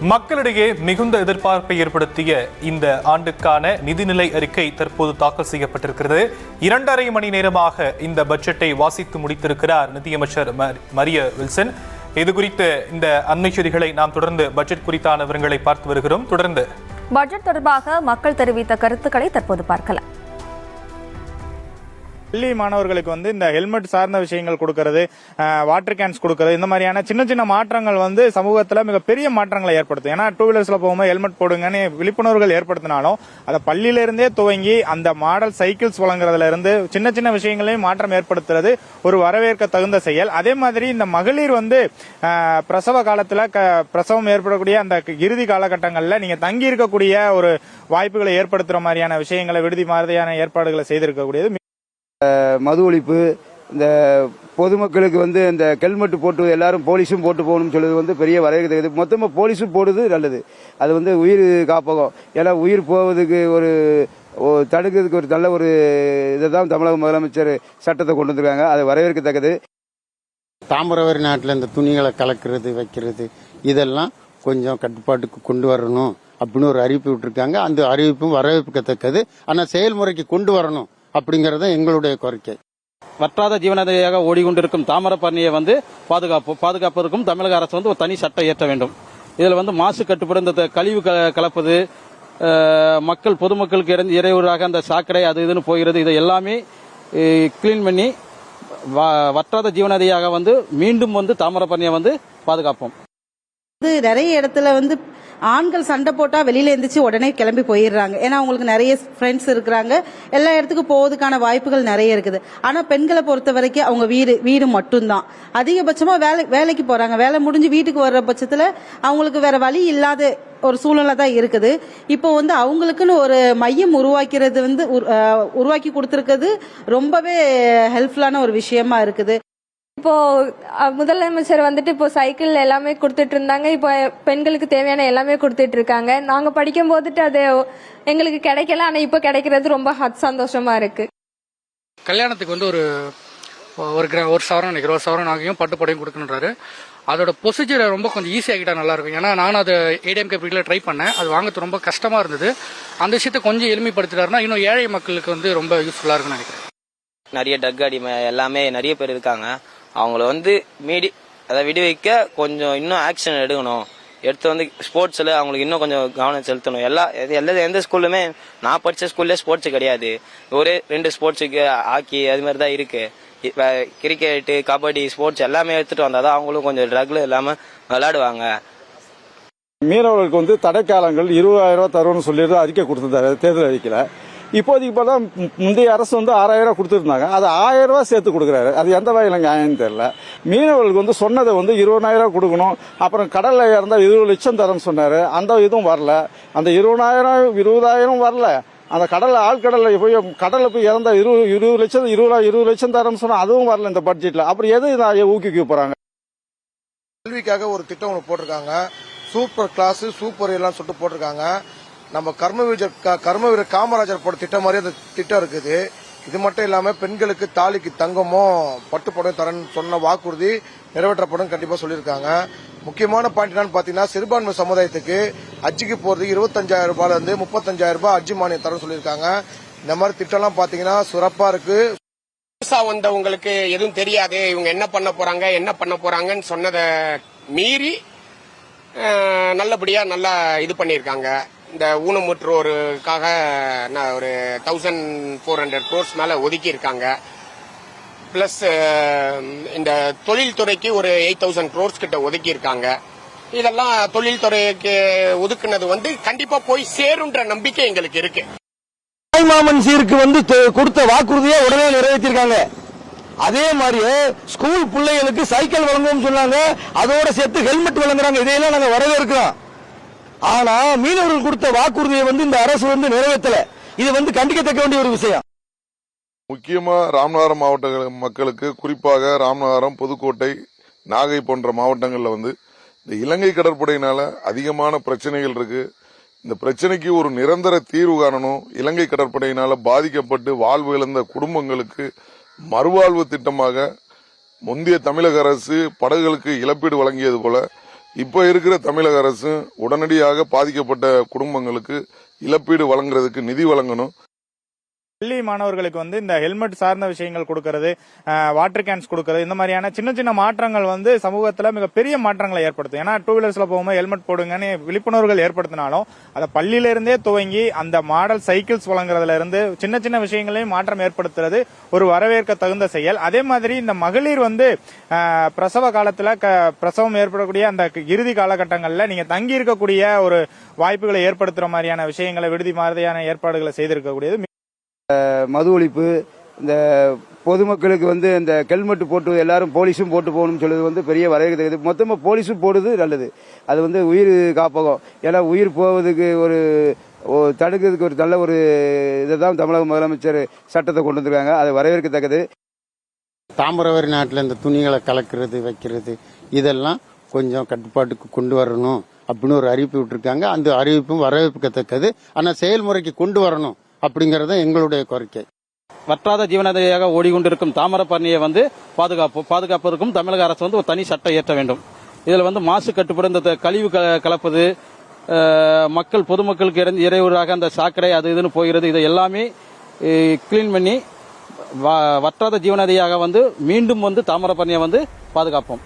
மக்களிடையே மிகுந்த எதிர்பார்ப்பை ஏற்படுத்திய இந்த ஆண்டுக்கான நிதிநிலை அறிக்கை தற்போது தாக்கல் செய்யப்பட்டிருக்கிறது. 2.5 மணி நேரமாக இந்த பட்ஜெட்டை வாசித்து முடித்திருக்கிறார் நிதியமைச்சர் மரிய வில்சன். இது குறித்து இந்த அண்மை செய்திகளை நாம் தொடர்ந்து பட்ஜெட் குறித்தான விவரங்களை பார்த்து வருகிறோம். தொடர்ந்து பட்ஜெட் தொடர்பாக மக்கள் தெரிவித்த கருத்துக்களை தற்போது பார்க்கலாம். பள்ளி மாணவர்களுக்கு இந்த ஹெல்மெட் சார்ந்த விஷயங்கள் கொடுக்கறது, வாட்டர் கேன்ஸ் கொடுக்கறது, இந்த மாதிரியான சின்ன சின்ன மாற்றங்கள் சமூகத்தில் மிகப்பெரிய மாற்றங்களை ஏற்படுத்தும். ஏன்னா 2 வீலர்ஸ்ல போகும்போது ஹெல்மெட் போடுங்கன்னு விழிப்புணர்வுகள் ஏற்படுத்தினாலும் அதை பள்ளியிலிருந்தே துவங்கி அந்த மாடல் சைக்கிள்ஸ் வழங்குறதுல இருந்து சின்ன சின்ன விஷயங்களையும் மாற்றம் ஏற்படுத்துறது ஒரு வரவேற்க தகுந்த செயல். அதே மாதிரி இந்த மகளிர் பிரசவ காலத்துல பிரசவம் ஏற்படக்கூடிய அந்த இறுதி காலகட்டங்களில் நீங்க தங்கி இருக்கக்கூடிய ஒரு வாய்ப்புகளை ஏற்படுத்துற மாதிரியான விஷயங்களை விடுதி மாதிரியான ஏற்பாடுகளை செய்திருக்கக்கூடியது. மது ஒழிப்பு, இந்த பொதுமக்களுக்கு இந்த ஹெல்மெட் போட்டு எல்லாரும் போலீஸும் போட்டு போகணும்னு சொல்லுவது பெரிய வரவேற்கிறது. மொத்தமாக போலீஸும் போடுது நல்லது. அது உயிர் காப்பகம். ஏன்னா உயிர் போவதுக்கு ஒரு தடுக்கிறதுக்கு ஒரு நல்ல ஒரு இதை தான் தமிழக முதலமைச்சர் சட்டத்தை கொண்டு வந்திருக்காங்க. அது வரவேற்கத்தக்கது. தாமிரவரி நாட்டில் இந்த துணிகளை கலக்கிறது வைக்கிறது இதெல்லாம் கொஞ்சம் கட்டுப்பாட்டுக்கு கொண்டு வரணும் அப்படின்னு ஒரு அறிவிப்பு விட்டுருக்காங்க. அந்த அறிவிப்பும் வரவேற்கத்தக்கது. ஆனால் செயல்முறைக்கு கொண்டு வரணும் அப்படிங்கறது எங்களுடைய கோரிக்கை. வற்றாத ஜீவனதியாக ஓடிக்கொண்டிருக்கும் தாமிரபரணியை பாதுகாப்பதற்கும் தமிழக அரசு ஒரு தனி சட்டம் இயற்ற வேண்டும். இதுல மாசு கட்டுப்பாடு, இந்த கழிவு கலப்பது, பொதுமக்களுக்கு இடையூறாக அந்த சாக்கடை அது இதுன்னு போகிறது, இதை எல்லாமே கிளீன் பண்ணி வற்றாத ஜீவனதியாக மீண்டும் தாமிரபரணியை பாதுகாப்போம். நிறைய இடத்துல ஆண்கள் சண்டை போட்டா வெளியில எந்திரிச்சு உடனே கிளம்பி போயிடுறாங்க. ஏன்னா அவங்களுக்கு நிறைய ஃப்ரெண்ட்ஸ் இருக்கிறாங்க, எல்லா இடத்துக்கும் போவதுக்கான வாய்ப்புகள் நிறைய இருக்குது. ஆனா பெண்களை பொறுத்த வரைக்கும் அவங்க வீடு மட்டும்தான். அதிகபட்சமா வேலைக்கு போறாங்க. வேலை முடிஞ்சு வீட்டுக்கு வர்ற பட்சத்துல அவங்களுக்கு வேற வழி இல்லாத ஒரு சூழ்நிலை தான் இருக்குது. இப்போ அவங்களுக்குன்னு ஒரு மையம் உருவாக்கி கொடுத்திருக்கிறது ரொம்பவே ஹெல்ப்ஃபுல்லான ஒரு விஷயமா இருக்குது. இப்போ முதலமைச்சர் இப்போ சைக்கிள் எல்லாமே கொடுத்துட்டு இருந்தாங்க. இப்போ பெண்களுக்கு தேவையான எல்லாமே கொடுத்துட்டு இருக்காங்க. நாங்க படிக்கும் போதுட்டு அது எங்களுக்கு கிடைக்கல. ஆனா இப்போ கிடைக்கிறது ரொம்ப சந்தோஷமா இருக்கு. கல்யாணத்துக்கு ஒரு சவரம் நினைக்கிறேன், ஒரு சவரம் நாகையும் பட்டு படையும் கொடுக்கணுன்றாரு. அதோட ப்ரொசீஜரை ரொம்ப கொஞ்சம் ஈஸி ஆகிட்டா நல்லா இருக்கும். ஏன்னா நானும் அதை ஏடிஎம்கே பீரியட்ல ட்ரை பண்ணேன். அது வாங்கிறது ரொம்ப கஷ்டமா இருந்தது. அந்த விஷயத்தை கொஞ்சம் எளிமைப்படுத்திட்டாருன்னா இன்னும் ஏழை மக்களுக்கு ரொம்ப யூஸ்ஃபுல்லா இருக்குன்னு நினைக்கிறேன். நிறைய டக் அடிமை எல்லாமே நிறைய பேர் இருக்காங்க. அவங்கள அதை விடுவிக்க கொஞ்சம் இன்னும் ஆக்ஷன் எடுக்கணும். எடுத்து ஸ்போர்ட்ஸ்ல அவங்களுக்கு இன்னும் கொஞ்சம் கவனம் செலுத்தணும். எந்த ஸ்கூல்லுமே, நான் படிச்ச ஸ்கூல்ல ஸ்போர்ட்ஸ் கிடையாது. 2 ஸ்போர்ட்ஸுக்கு ஹாக்கி அது மாதிரி தான் இருக்கு. கிரிக்கெட்டு, கபடி, ஸ்போர்ட்ஸ் எல்லாமே எடுத்துட்டு வந்தாதான் அவங்களும் கொஞ்சம் ட்ரக்ல இல்லாம விளையாடுவாங்க. மீனவர்களுக்கு தடைக்காலங்கள் 20,000 தருவோம்னு சொல்லிட்டு அறிக்கை கொடுத்திருந்தாரு தேர்தல் அறிக்கையில. இப்போதைக்கு இப்பதான் முந்தைய அரசு 6,000 கொடுத்துருந்தாங்க. அது 1,000 ரூபாய் சேர்த்து கொடுக்குறாரு. அது எந்த வகையில் நியாயம்னு தெரியல. மீனவர்களுக்கு சொன்னதை 20,000 கொடுக்கணும். அப்புறம் கடல்ல இறந்தா 20 லட்சம் தரேன்னு சொன்னாரு. அந்த இதுவும் வரல. அந்த 20,000 வரல. அந்த ஆழ்கடல்ல போய் இறந்தா 20 லட்சம் தரேன்னு சொன்னா அதுவும் வரல இந்த பட்ஜெட்ல. அப்புறம் எது ஊக்குவிக்க போறாங்க? கல்விக்காக ஒரு திட்டம் போட்டிருக்காங்க. சூப்பர் கிளாஸ், சூப்பர் எல்லாம் சொல்லிட்டு போட்டிருக்காங்க. நம்ம கர்மவீரர் காமராஜர் போட்ட திட்டம் மாதிரி அந்த திட்டம் இருக்குது. இது மட்டும் இல்லாம பெண்களுக்கு தாலிக்கு தங்கமும் பட்டு புடவையும் தரேன்னு சொன்ன வாக்குறுதி நிறைவேற்றப்படும் கண்டிப்பா சொல்லியிருக்காங்க. முக்கியமான பாயிண்ட் என்னன்னு பாத்தீங்கன்னா, சிறுபான்மை சமுதாயத்துக்கு ஹஜ்ஜுக்கு போறதுக்கு 25,000 ரூபாயில இருந்து 35,000 ரூபாய் ஹஜ்ஜு மானியம் தரேன்னு சொல்லியிருக்காங்க. இந்த மாதிரி திட்டம் எல்லாம் பாத்தீங்கன்னா சிறப்பா இருக்கு. வந்தவங்களுக்கு எதுவும் தெரியாது, இவங்க என்ன பண்ண போறாங்கன்னு சொன்னதை மீறி நல்லபடியா நல்லா இது பண்ணிருக்காங்க. இந்த ஊனமுற்றோருக்காக ஒரு 1,400 crores மேல ஒதுக்கி இருக்காங்க. பிளஸ் இந்த தொழில்துறைக்கு ஒரு 8,000 crores கிட்ட ஒதுக்கி இருக்காங்க. இதெல்லாம் தொழில்துறைக்கு ஒதுக்குனது கண்டிப்பா போய் சேருன்ற நம்பிக்கை எங்களுக்கு இருக்கு. மாமன் சீருக்கு கொடுத்த வாக்குறுதியை உடனே நிறைவேற்றிருக்காங்க. அதே மாதிரியே ஸ்கூல் பிள்ளைகளுக்கு சைக்கிள் வழங்குவோம் சொன்னாங்க. அதோட சேர்த்து ஹெல்மெட் வழங்குறாங்க. இதையெல்லாம் நாங்க வரவேற்கிறோம். ஆனா மீனவர்கள் கொடுத்த வாக்குறுதியை இந்த அரசு நிறைவேற்றல. இது கண்டிக்கத்தக்க வேண்டிய ஒரு விஷயம். முக்கியமா ராமநாதபுரம் மாவட்ட மக்களுக்கு, குறிப்பாக ராமநாதபுரம், புதுக்கோட்டை, நாகை போன்ற மாவட்டங்கள்ல இந்த இலங்கை கடற்படையினால அதிகமான பிரச்சனைகள் இருக்கு. இந்த பிரச்சனைக்கு ஒரு நிரந்தர தீர்வு காணணும். இலங்கை கடற்படையினால பாதிக்கப்பட்டு வாழ்வு இழந்த குடும்பங்களுக்கு மறுவாழ்வு திட்டமாக முந்தைய தமிழக அரசு படகுகளுக்கு இழப்பீடு வழங்கியது போல இப்போ இருக்கிற தமிழக அரசு உடனடியாக பாதிக்கப்பட்ட குடும்பங்களுக்கு இழப்பீடு வழங்குறதுக்கு நிதி வழங்கணும். பள்ளி மாணவர்களுக்கு வந்து இந்த ஹெல்மெட் சார்ந்த விஷயங்கள் கொடுக்கறது, வாட்டர் கேன்ஸ் கொடுக்கறது, இந்த மாதிரியான சின்ன சின்ன மாற்றங்கள் வந்து சமூகத்தில் மிகப்பெரிய மாற்றங்களை ஏற்படுத்தும். ஏன்னா டூ வீலர்ஸ்ல போகும்போது ஹெல்மெட் போடுங்கன்னு விழிப்புணர்வுகள் ஏற்படுத்தினாலும் அதை பள்ளியிலிருந்தே துவங்கி அந்த மாடல் சைக்கிள்ஸ் வழங்குறதுல இருந்து சின்ன சின்ன விஷயங்களையும் மாற்றம் ஏற்படுத்துறது ஒரு வரவேற்க தகுந்த செயல். அதே மாதிரி இந்த மகளிர் வந்து பிரசவ காலத்துல பிரசவம் ஏற்படக்கூடிய அந்த இறுதி காலகட்டங்களில் நீங்க தங்கி இருக்கக்கூடிய ஒரு வாய்ப்புகளை ஏற்படுத்துற மாதிரியான விஷயங்களை விடுதி மாதிரியான ஏற்பாடுகளை செய்திருக்கக்கூடியது. மது ஒழிப்பு, இந்த பொதுமக்களுக்கு வந்து இந்த ஹெல்மெட் போட்டு எல்லாரும் போலீஸும் போட்டு போகணும்னு சொல்றது வந்து பெரிய வரவேற்கிறது. மொத்தமாக போலீஸும் போடுறது நல்லது. அது வந்து உயிர் காப்பகம். ஏன்னா உயிர் போவதுக்கு ஒரு தடுக்கிறதுக்கு ஒரு நல்ல ஒரு இதை தான் தமிழக முதலமைச்சர் சட்டத்தை கொண்டு வந்திருக்காங்க. அது வரவேற்கத்தக்கது. தாமிரவரி நாட்டில் இந்த துணிகளை கலக்கிறது வைக்கிறது இதெல்லாம் கொஞ்சம் கட்டுப்பாட்டுக்கு கொண்டு வரணும் அப்படின்னு ஒரு அறிவிப்பு விட்டுருக்காங்க. அந்த அறிவிப்பும் வரவேற்கத்தக்கது. ஆனால் செயல்முறைக்கு கொண்டு வரணும் அப்படிங்கறது எங்களுடைய கோரிக்கை. வற்றாத ஜீவனதியாக ஓடிக்கொண்டிருக்கும் தாமிரபரணியை வந்து பாதுகாப்பதற்கும் தமிழக அரசு வந்து ஒரு தனி சட்டம் இயற்ற வேண்டும். இதில் வந்து மாசு கட்டுப்பாடு, இந்த கழிவு கலப்பது, பொதுமக்களுக்கு இடையூறாக அந்த சாக்கடை அது இதுன்னு போகிறது, இதை எல்லாமே கிளீன் பண்ணி வற்றாத ஜீவனதியாக வந்து மீண்டும் வந்து தாமிரபரணியை வந்து பாதுகாப்போம்.